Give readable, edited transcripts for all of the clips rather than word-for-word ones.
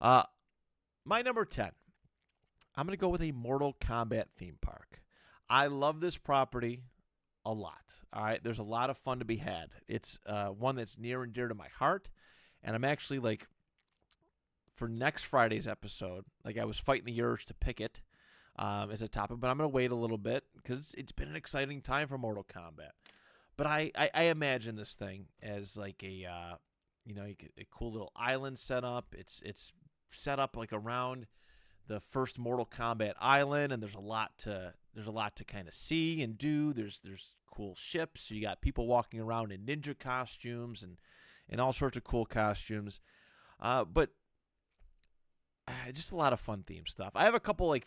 Uh, my number 10. I'm going to go with a Mortal Kombat theme park. I love this property a lot. All right, there's a lot of fun to be had. It's one that's near and dear to my heart, and I'm actually like for next Friday's episode, like I was fighting the urge to pick it as a topic, but I'm gonna wait a little bit because it's been an exciting time for Mortal Kombat. But I imagine this thing as like a cool little island setup. It's set up like around the first Mortal Kombat island, and there's a lot to kind of see and do. There's cool ships. You got people walking around in ninja costumes and all sorts of cool costumes. But just a lot of fun theme stuff. I have a couple like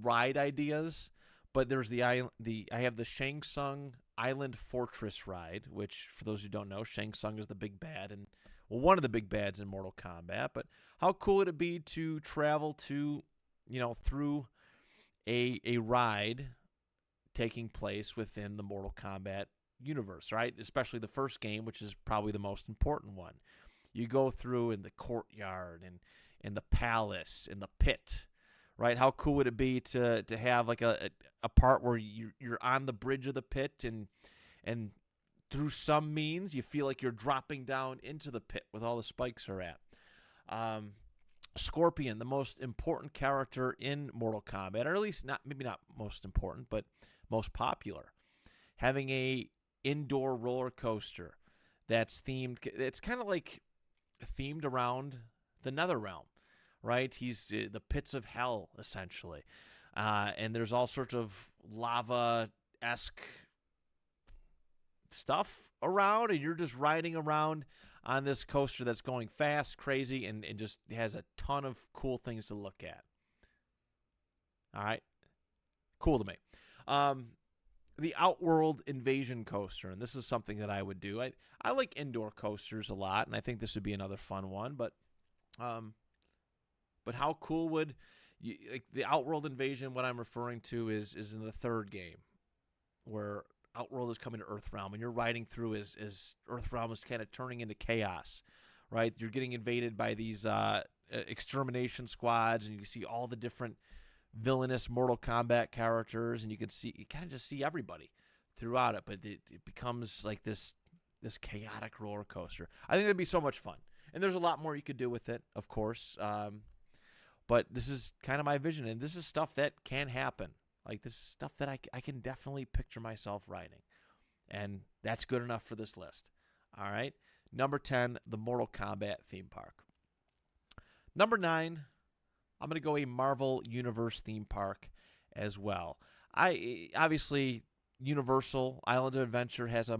ride ideas, but there's I have the Shang Tsung Island Fortress ride, which for those who don't know, Shang Tsung is the big bad and one of the big bads in Mortal Kombat. But how cool would it be to travel to, through a ride taking place within the Mortal Kombat universe, right? Especially the first game, which is probably the most important one. You go through in the courtyard and in the palace, in the pit, right? How cool would it be to have like a part where you're on the bridge of the pit and through some means you feel like you're dropping down into the pit with all the spikes are at. Scorpion, the most important character in Mortal Kombat, or at least maybe not most important, but most popular. Having a indoor roller coaster that's themed. It's kind of like themed around the Nether Realm, right? He's the pits of hell essentially, and there's all sorts of lava-esque stuff around, and you're just riding around on this coaster that's going fast, crazy, and just has a ton of cool things to look at. All right, cool to me. The Outworld Invasion coaster, and this is something that I would do. I like indoor coasters a lot, and I think this would be another fun one. But how cool would like the Outworld Invasion? What I'm referring to is in the third game, where Outworld is coming to Earthrealm, and you're riding through as Earthrealm is kind of turning into chaos, right? You're getting invaded by these extermination squads, and you see all the different villainous Mortal Kombat characters, and you kind of just see everybody throughout it, but it becomes like this chaotic roller coaster. I think it'd be so much fun, and there's a lot more you could do with it, of course. But this is kind of my vision, and this is stuff that can happen. Like, this is stuff that I can definitely picture myself riding. And that's good enough for this list. All right. Number 10, the Mortal Kombat theme park. Number 9, I'm going to go a Marvel Universe theme park as well. Obviously, Universal Islands of Adventure has a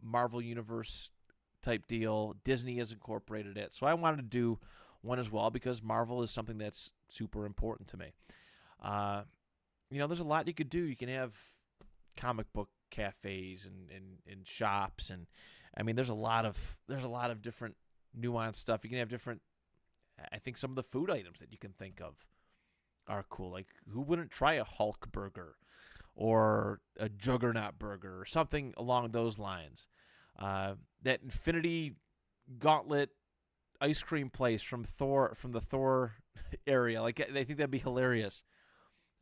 Marvel Universe type deal. Disney has incorporated it. So I wanted to do one as well because Marvel is something that's super important to me. There's a lot you could do. You can have comic book cafes and shops, and I mean, there's a lot of different nuanced stuff. You can have different. I think some of the food items that you can think of are cool. Like, who wouldn't try a Hulk burger or a Juggernaut burger or something along those lines? That Infinity Gauntlet ice cream place from the Thor area. Like, I think that'd be hilarious.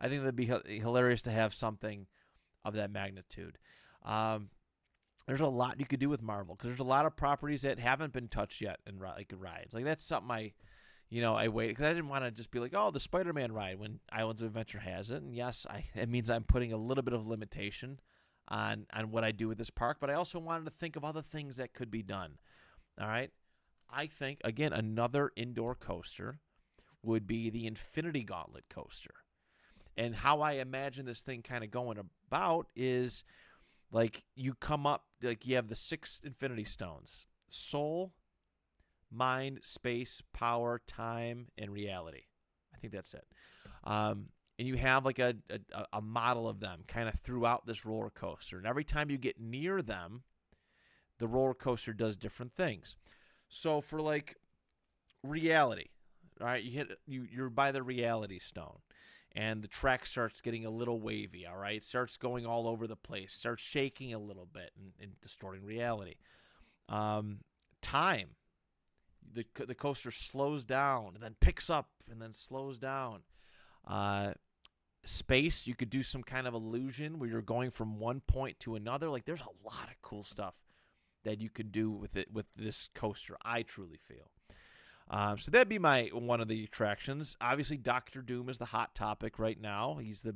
I think that'd be hilarious to have something of that magnitude. There's a lot you could do with Marvel because there's a lot of properties that haven't been touched yet in rides. Like, that's something I waited because I didn't want to just be like, oh, the Spider-Man ride when Islands of Adventure has it. And yes, it means I'm putting a little bit of limitation on what I do with this park, but I also wanted to think of other things that could be done. All right. I think, again, another indoor coaster would be the Infinity Gauntlet coaster. And how I imagine this thing kind of going about is like you come up, like you have the 6 Infinity Stones: soul, mind, space, power, time, and reality. I think that's it. And you have like a model of them kind of throughout this roller coaster. And every time you get near them, the roller coaster does different things. So for like reality, all right, you're by the reality stone, and the track starts getting a little wavy, all right? It starts going all over the place, starts shaking a little bit and distorting reality. Time. the coaster slows down and then picks up and then slows down. Space, you could do some kind of illusion where you're going from one point to another. Like, there's a lot of cool stuff that you could do with this coaster, I truly feel. So that'd be one of the attractions. Obviously, Doctor Doom is the hot topic right now. He's the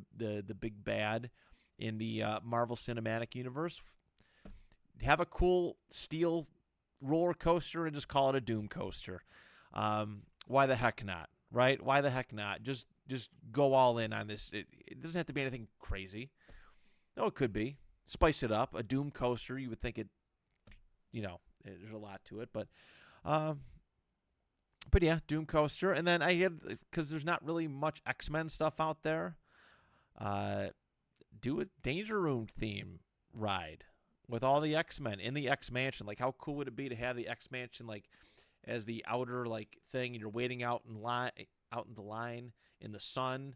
big bad in the Marvel Cinematic Universe. Have a cool steel roller coaster and just call it a Doom coaster. Why the heck not, right? Why the heck not? Just go all in on this. It doesn't have to be anything crazy. No, it could be. Spice it up. A Doom coaster, you would think there's a lot to it, but yeah, Doom coaster. And then because there's not really much X-Men stuff out there, do a Danger Room theme ride with all the X-Men in the X-Mansion. Like, how cool would it be to have the X-Mansion, like, as the outer, like, thing, and you're waiting out in the line in the sun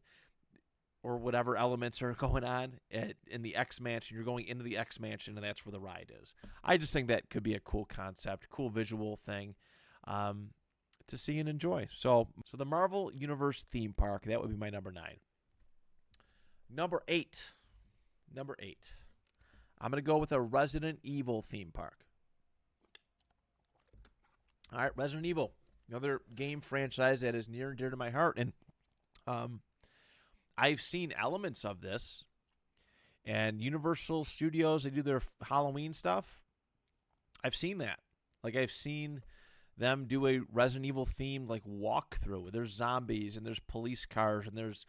or whatever elements are going on in the X-Mansion. You're going into the X-Mansion, and that's where the ride is. I just think that could be a cool concept, cool visual thing to see and enjoy. So the Marvel Universe theme park, that would be my number 9. Number 8. I'm going to go with a Resident Evil theme park. All right, Resident Evil, another game franchise that is near and dear to my heart. And I've seen elements of this. And Universal Studios, they do their Halloween stuff. I've seen that. Like, I've seen them do a Resident Evil themed, like, walkthrough. There's zombies and there's police cars and there's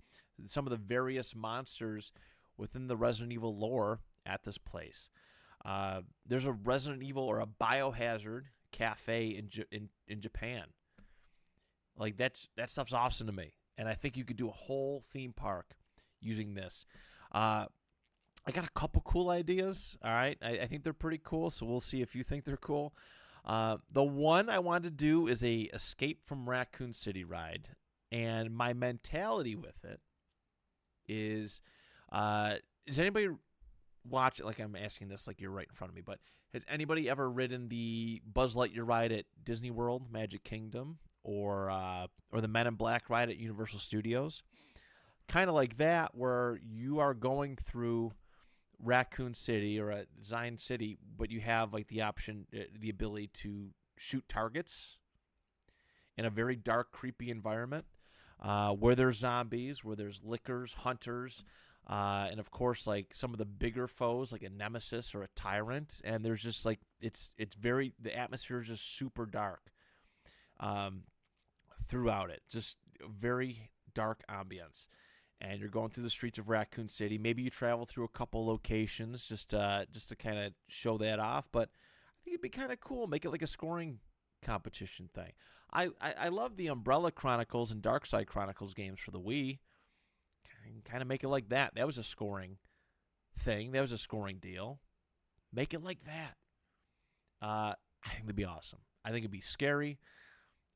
some of the various monsters within the Resident Evil lore at this place. There's a Resident Evil or a Biohazard cafe in Japan. Like, that stuff's awesome to me, and I think you could do a whole theme park using this. I got a couple cool ideas. All right, I think they're pretty cool, so we'll see if you think they're cool. The one I wanted to do is a Escape from Raccoon City ride, and my mentality with it is anybody watch it? Like, I'm asking this like you're right in front of me, but has anybody ever ridden the Buzz Lightyear ride at Disney World, Magic Kingdom, or the Men in Black ride at Universal Studios? Kind of like that, where you are going through Raccoon City or a Zion City, but you have, like, the option, the ability to shoot targets in a very dark, creepy environment, where there's zombies, where there's lickers, hunters, and of course, like, some of the bigger foes, like a nemesis or a tyrant. And there's just, like, the atmosphere is just super dark throughout it. Just very dark ambience. And you're going through the streets of Raccoon City. Maybe you travel through a couple locations just to kind of show that off. But I think it'd be kind of cool. Make it like a scoring competition thing. I love the Umbrella Chronicles and Darkside Chronicles games for the Wii. Kind of make it like that. That was a scoring thing. That was a scoring deal. Make it like that. I think it'd be awesome. I think it'd be scary.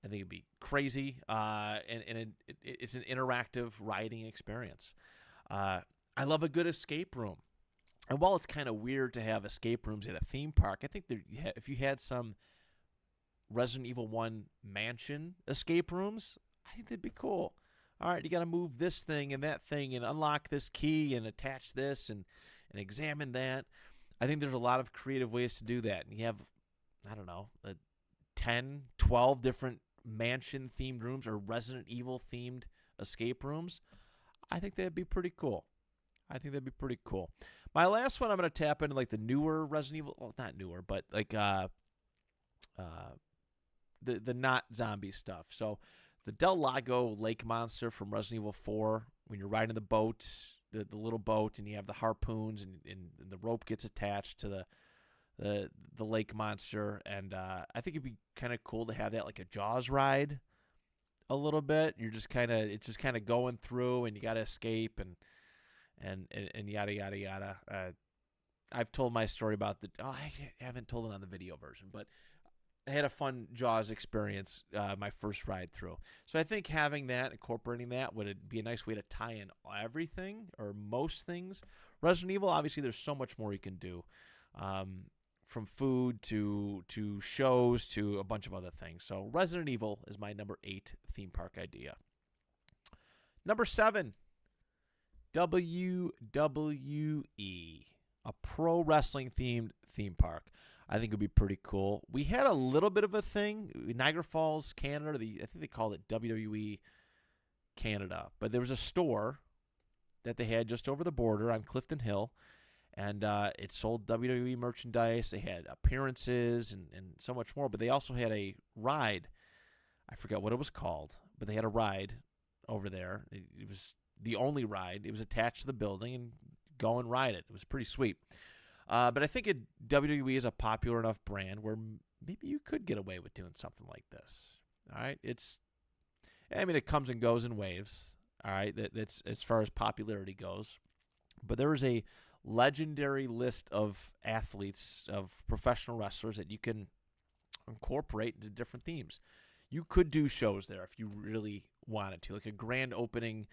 I think it'd be crazy. And it's an interactive riding experience. I love a good escape room. And while it's kind of weird to have escape rooms at a theme park, I think if you had some Resident Evil 1 mansion escape rooms, I think that'd be cool. All right, you got to move this thing and that thing and unlock this key and attach this and examine that. I think there's a lot of creative ways to do that. And you have, I don't know, 10, 12 different mansion-themed rooms or Resident Evil-themed escape rooms. I think that'd be pretty cool. My last one, I'm going to tap into, like, the newer Resident Evil. Well, not newer, but, like, the not zombie stuff. So the Del Lago lake monster from Resident Evil 4, when you're riding the boat, the little boat, and you have the harpoons and the rope gets attached to the lake monster. And I think it'd be kind of cool to have that like a Jaws ride a little bit. It's just kind of going through, and you got to escape and yada, yada, yada. I've told my story about I haven't told it on the video version, but I had a fun Jaws experience my first ride through. So I think having that, incorporating that, would be a nice way to tie in everything or most things. Resident Evil, obviously, there's so much more you can do from food to shows to a bunch of other things. So Resident Evil is my number 8 theme park idea. Number 7, WWE, a pro wrestling themed theme park. I think it would be pretty cool. We had a little bit of a thing, Niagara Falls, Canada. I think they called it WWE Canada, but there was a store that they had just over the border on Clifton Hill, and it sold WWE merchandise. They had appearances and so much more, but they also had a ride. I forgot what it was called, but they had a ride over there. It was the only ride. It was attached to the building, and go and ride it. It was pretty sweet. But I think WWE is a popular enough brand where maybe you could get away with doing something like this. All right, it comes and goes in waves. All right, that's as far as popularity goes. But there is a legendary list of athletes, of professional wrestlers that you can incorporate into different themes. You could do shows there if you really wanted to, like a grand opening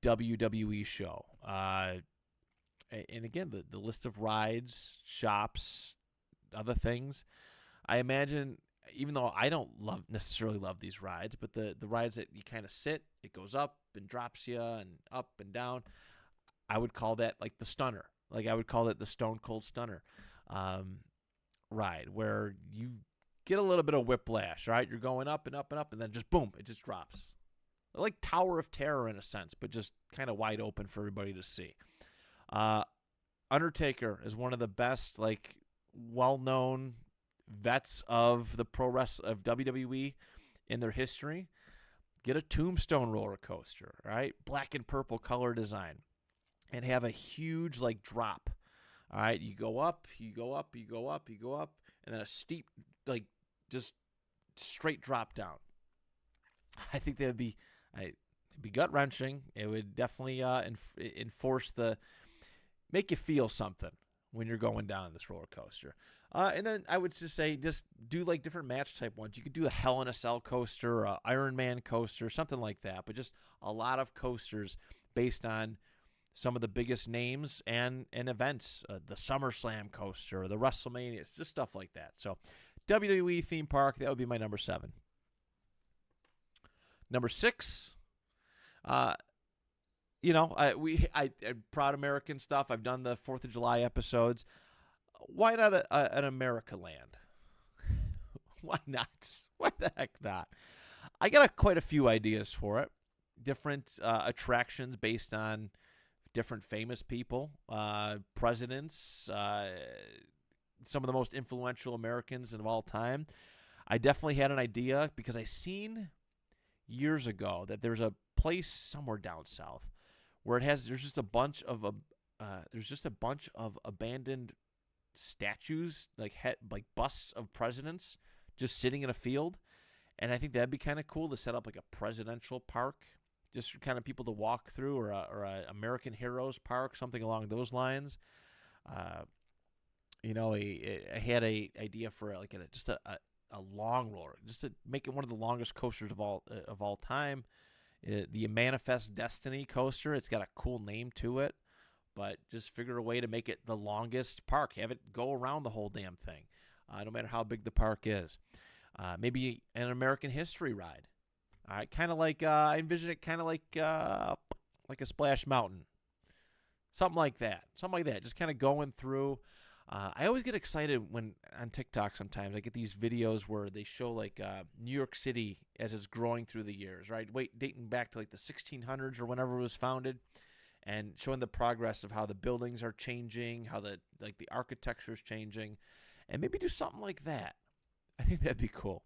WWE show. And again, the list of rides, shops, other things. I imagine, even though I don't necessarily love these rides, but the rides that you kind of sit, it goes up and drops you and up and down. I would call that like the stunner. Like I would call it the Stone Cold Stunner ride, where you get a little bit of whiplash, right? You're going up and up and up, and then just boom, it just drops. Like Tower of Terror in a sense, but just kind of wide open for everybody to see. Undertaker is one of the best, like, well-known vets of the pro wrestling of WWE in their history. Get a Tombstone roller coaster, right? Black and purple color design, and have a huge like drop. All right, you go up, you go up, you go up, you go up, and then a steep, like, just straight drop down. I think that would be, it'd be gut wrenching. It would definitely make you feel something when you're going down this roller coaster. And then I would just say, just do like different match type ones. You could do a Hell in a Cell coaster, a Iron Man coaster, something like that. But just a lot of coasters based on some of the biggest names and events. The SummerSlam coaster, the WrestleMania, it's just stuff like that. So WWE theme park, that would be my number 7. Number 6, I Proud American stuff. I've done the 4th of July episodes. Why not an America Land? Why not? Why the heck not? I got quite a few ideas for it. Different attractions based on different famous people, presidents, some of the most influential Americans of all time. I definitely had an idea because I seen years ago that there's a place somewhere down south where there's just a bunch of abandoned statues, like busts of presidents just sitting in a field. And I think that'd be kind of cool to set up like a presidential park, just for kind of people to walk through, or a American Heroes Park, something along those lines. I had a idea for a long roller, just to make it one of the longest coasters of all time. The Manifest Destiny coaster. It's got a cool name to it, but just figure a way to make it the longest park. Have it go around the whole damn thing, no matter how big the park is. Maybe an American history ride. All right, kind of like I envision it, kind of like a Splash Mountain, something like that. Just kind of going through. I always get excited when on TikTok. Sometimes I get these videos where they show like New York City as it's growing through the years, right? Dating back to like the 1600s or whenever it was founded, and showing the progress of how the buildings are changing, how the architecture is changing, and maybe do something like that. I think that'd be cool.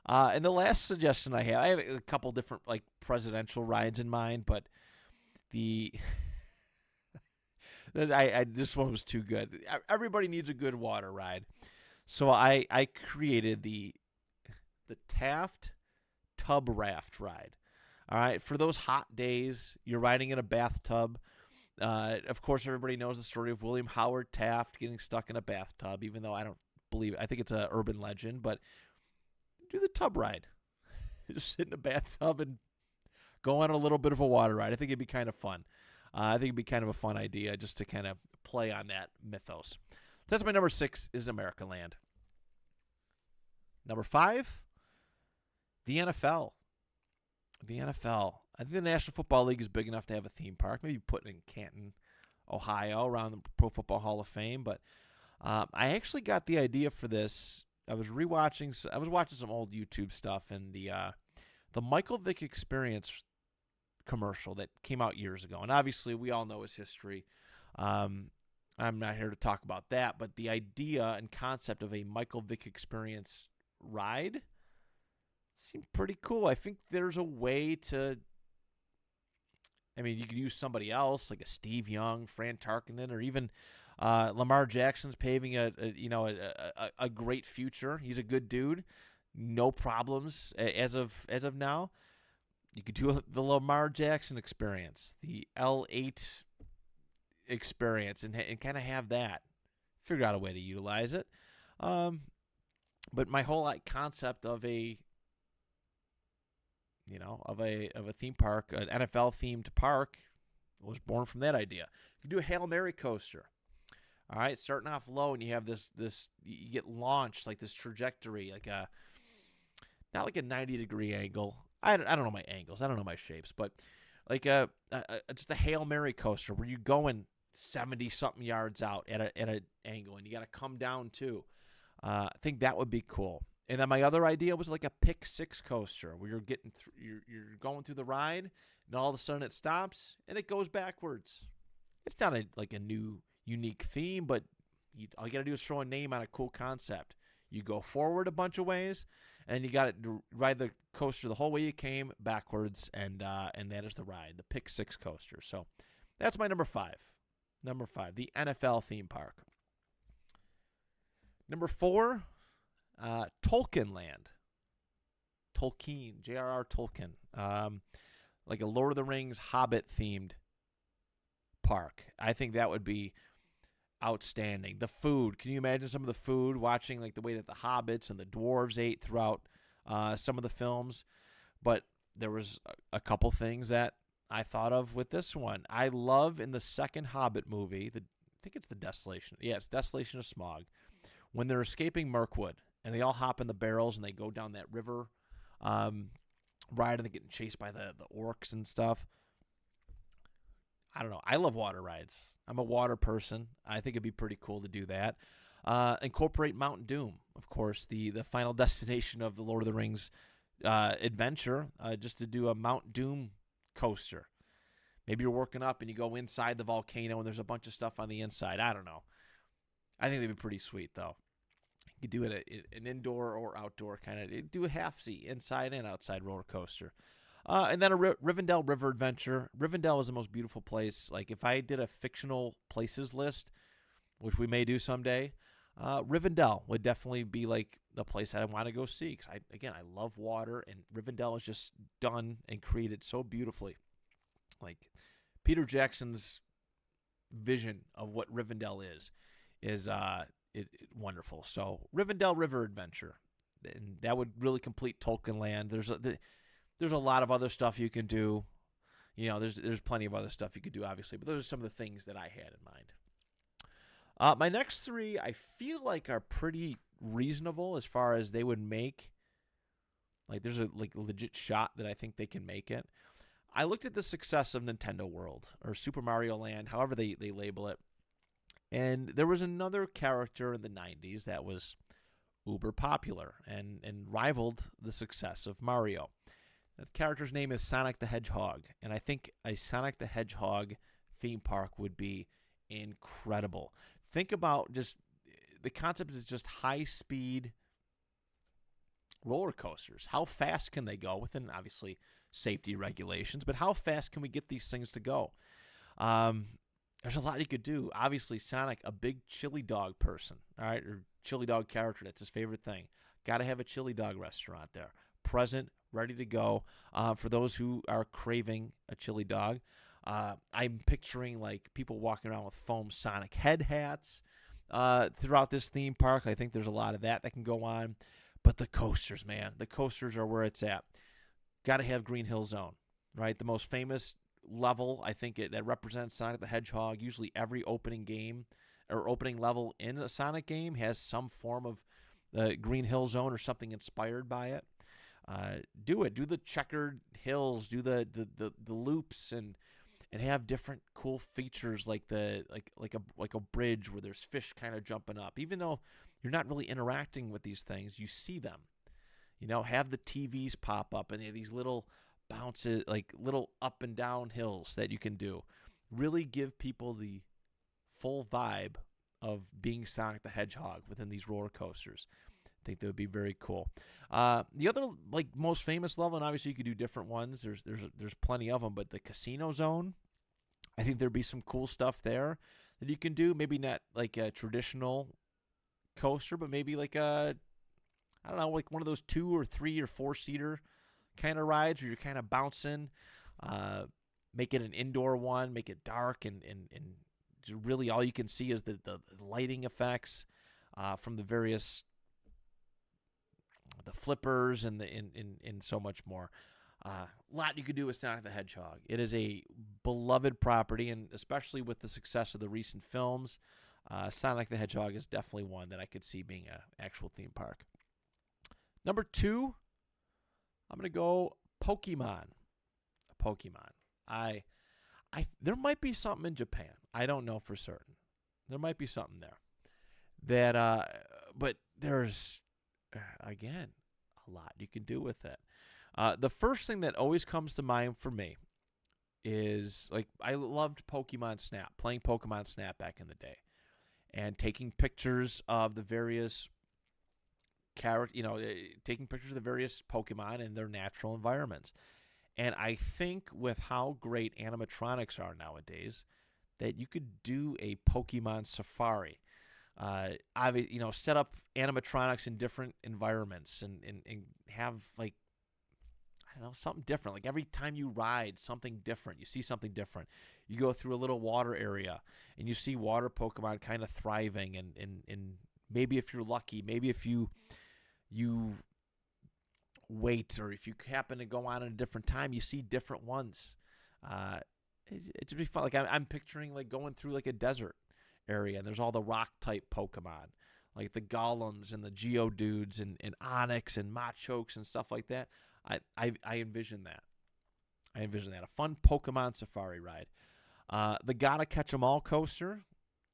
And the last suggestion I have a couple different like presidential rides in mind, but this one was too good. Everybody needs a good water ride, so I created the Taft Tub Raft ride. All right, for those hot days, you're riding in a bathtub. Of course, everybody knows the story of William Howard Taft getting stuck in a bathtub, even though I don't believe it. I think it's an urban legend, but do the tub ride. Just sit in a bathtub and go on a little bit of a water ride. I think it'd be kind of fun. I think it'd be kind of a fun idea just to kind of play on that mythos. That's my number 6 is America Land. Number 5, the NFL. The NFL. I think the National Football League is big enough to have a theme park. Maybe put it in Canton, Ohio, around the Pro Football Hall of Fame. But I actually got the idea for this. I was watching some old YouTube stuff, and the Michael Vick Experience commercial that came out years ago. And obviously, we all know his history. I'm not here to talk about that, but the idea and concept of a Michael Vick Experience ride seemed pretty cool. I think there's a way to. I mean, you could use somebody else like a Steve Young, Fran Tarkenton, or even Lamar Jackson's paving a great future. He's a good dude, no problems as of now. You could do the Lamar Jackson experience, the L8 experience, and kind of have that. Figure out a way to utilize it. But my whole concept of a theme park, an NFL themed park, was born from that idea. You can do a Hail Mary coaster. All right, starting off low, and you have this you get launched like this trajectory, not like a 90-degree angle. I don't know my angles. I don't know my shapes, but like just a Hail Mary coaster where you're going 70-something yards out at an angle, and you got to come down too. I think that would be cool. And then my other idea was like a pick 6 coaster where you're you're going through the ride, and all of a sudden it stops and it goes backwards. It's not like a new unique theme, but all you got to do is throw a name on a cool concept. You go forward a bunch of ways, and you got to ride the coaster the whole way you came backwards, and that is the ride, the pick 6 coaster. So that's my number 5. Number 5, the NFL theme park. Number 4, Tolkien Land. Tolkien, J.R.R. Tolkien. Like a Lord of the Rings Hobbit themed park. I think that would be outstanding. The food. Can you imagine some of the food? Watching like the way that the hobbits and the dwarves ate throughout some of the films. But there was a couple things that I thought of with this one. I love in the second Hobbit movie, I think it's the Desolation. Yeah, it's Desolation of Smaug. When they're escaping Mirkwood and they all hop in the barrels and they go down that river ride, and they're getting chased by the orcs and stuff. I don't know. I love water rides. I'm a water person. I think it'd be pretty cool to do that. Incorporate Mount Doom, of course, the final destination of the Lord of the Rings adventure, just to do a Mount Doom coaster. Maybe you're working up and you go inside the volcano and there's a bunch of stuff on the inside. I don't know. I think they'd be pretty sweet, though. You could do it an indoor or outdoor kind of, do a half-seat, inside and outside roller coaster. And then a Rivendell River Adventure. Rivendell is the most beautiful place. Like, if I did a fictional places list, which we may do someday, Rivendell would definitely be, like, the place that I want to go see. Because, I love water, and Rivendell is just done and created so beautifully. Like, Peter Jackson's vision of what Rivendell is wonderful. So, Rivendell River Adventure. And that would really complete Tolkien Land. There's a lot of other stuff you can do. You know, there's plenty of other stuff you could do, obviously, but those are some of the things that I had in mind. My next 3, I feel like, are pretty reasonable as far as they would make. Like, there's a legit shot that I think they can make it. I looked at the success of Nintendo World, or Super Mario Land, however they label it, and there was another character in the 90s that was uber popular and rivaled the success of Mario. The character's name is Sonic the Hedgehog, and I think a Sonic the Hedgehog theme park would be incredible. Think about just the concept is just high-speed roller coasters. How fast can they go within, obviously, safety regulations, but how fast can we get these things to go? There's a lot you could do. Obviously, Sonic, a big chili dog person, all right, or chili dog character. That's his favorite thing. Got to have a chili dog restaurant there. Present, ready to go for those who are craving a chili dog. I'm picturing like people walking around with foam Sonic head hats throughout this theme park. I think there's a lot of that can go on. But the coasters, man, the coasters are where it's at. Got to have Green Hill Zone, right? The most famous level, I think, that represents Sonic the Hedgehog. Usually every opening game, or opening level in a Sonic game has some form of the Green Hill Zone or something inspired by it. Do it. Do the checkered hills. Do the loops and have different cool features like like a bridge where there's fish kind of jumping up. Even though you're not really interacting with these things, you see them. Have the TVs pop up and these little bounces, like little up and down hills that you can do. Really give people the full vibe of being Sonic the Hedgehog within these roller coasters. I think that would be very cool. The other most famous level, and obviously you could do different ones. There's plenty of them, but the Casino Zone, I think there'd be some cool stuff there that you can do. Maybe not like a traditional coaster, but maybe like I don't know, like one of those 2 or 3 or 4 seater kind of rides where you're kind of bouncing. Make it an indoor one. Make it dark and really all you can see is the lighting effects from the various the flippers and so much more. A lot you could do with Sonic the Hedgehog. It is a beloved property, and especially with the success of the recent films, Sonic the Hedgehog is definitely one that I could see being an actual theme park. Number 2, I'm going to go Pokemon. There might be something in Japan. I don't know for certain. There might be something there. But there's, again, a lot you can do with it. The first thing that always comes to mind for me is, I loved Pokemon Snap, playing Pokemon Snap back in the day, and taking pictures of the various taking pictures of the various Pokemon in their natural environments. And I think with how great animatronics are nowadays, that you could do a Pokemon safari. Set up animatronics in different environments and have something different. Like every time you ride something different, you see something different. You go through a little water area and you see water Pokemon kind of thriving and maybe if you're lucky, maybe if you wait or if you happen to go on at a different time, you see different ones. It'd be fun. Like I'm picturing going through a desert area and there's all the rock type Pokemon, like the Golems and the Geodudes and Onix and Machokes and stuff like that. I envision that. A fun Pokemon safari ride. The Gotta Catch 'Em All coaster,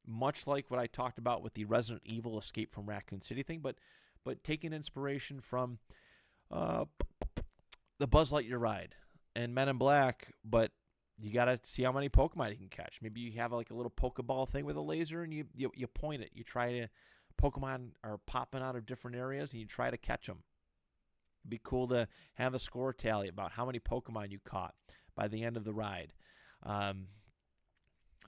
much like what I talked about with the Resident Evil Escape from Raccoon City thing, but taking inspiration from the Buzz Lightyear ride and Men in Black, but you got to see how many Pokemon you can catch. Maybe you have a little Pokeball thing with a laser and you point it. You try to, Pokemon are popping out of different areas and you try to catch them. It'd be cool to have a score tally about how many Pokemon you caught by the end of the ride. I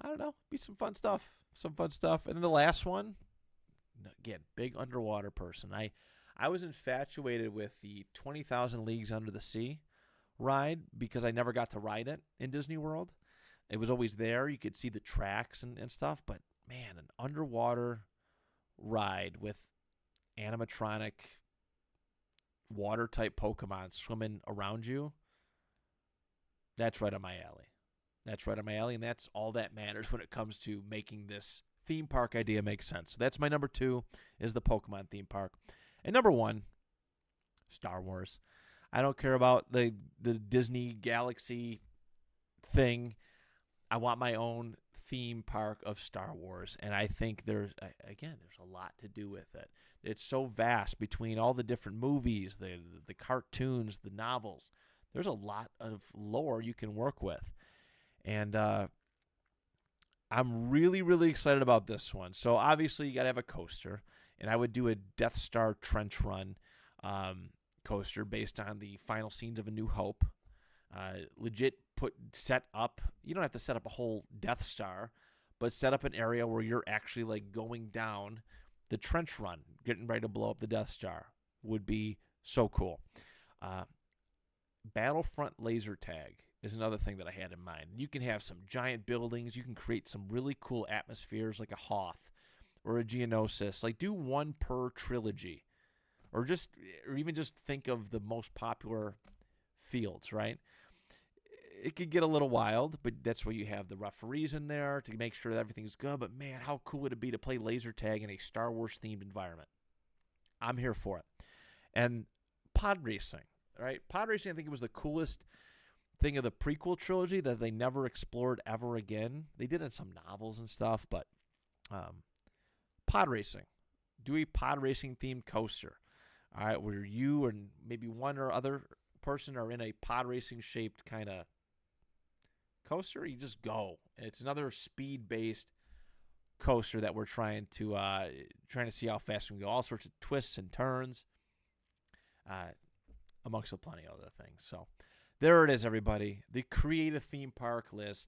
don't know. Be some fun stuff. And then the last one, again, big underwater person. I was infatuated with the 20,000 Leagues Under the Sea ride because I never got to ride it in Disney World. It was always there. You could see the tracks and stuff. But, man, an underwater ride with animatronic water-type Pokemon swimming around you, that's right up my alley. And that's all that matters when it comes to making this theme park idea make sense. So that's my number 2 is the Pokemon theme park. And number 1, Star Wars. I don't care about the Disney Galaxy thing. I want my own theme park of Star Wars. And I think there's a lot to do with it. It's so vast between all the different movies, the cartoons, the novels. There's a lot of lore you can work with. And I'm really, really excited about this one. So obviously you got to have a coaster. And I would do a Death Star trench run coaster based on the final scenes of A New Hope. Legit set up. You don't have to set up a whole Death Star, but set up an area where you're actually going down the trench run, getting ready to blow up the Death Star. Would be so cool. Battlefront laser tag is another thing that I had in mind. You can have some giant buildings. You can create some really cool atmospheres like a Hoth or a Geonosis. Do one per trilogy. Or even just think of the most popular fields, right? it could get a little wild, but that's where you have the referees in there to make sure that everything's good. But man, how cool would it be to play laser tag in a Star Wars themed environment? I'm here for it. And pod racing, right? Pod racing, I think it was the coolest thing of the prequel trilogy that they never explored ever again. They did it in some novels and stuff, but pod racing. Do a pod racing themed coaster. All right, where you and maybe one or other person are in a pod racing shaped kind of coaster. You just go. It's another speed based coaster that we're trying to see how fast we can go. All sorts of twists and turns, amongst plenty of other things. So there it is, everybody. The creative theme park list.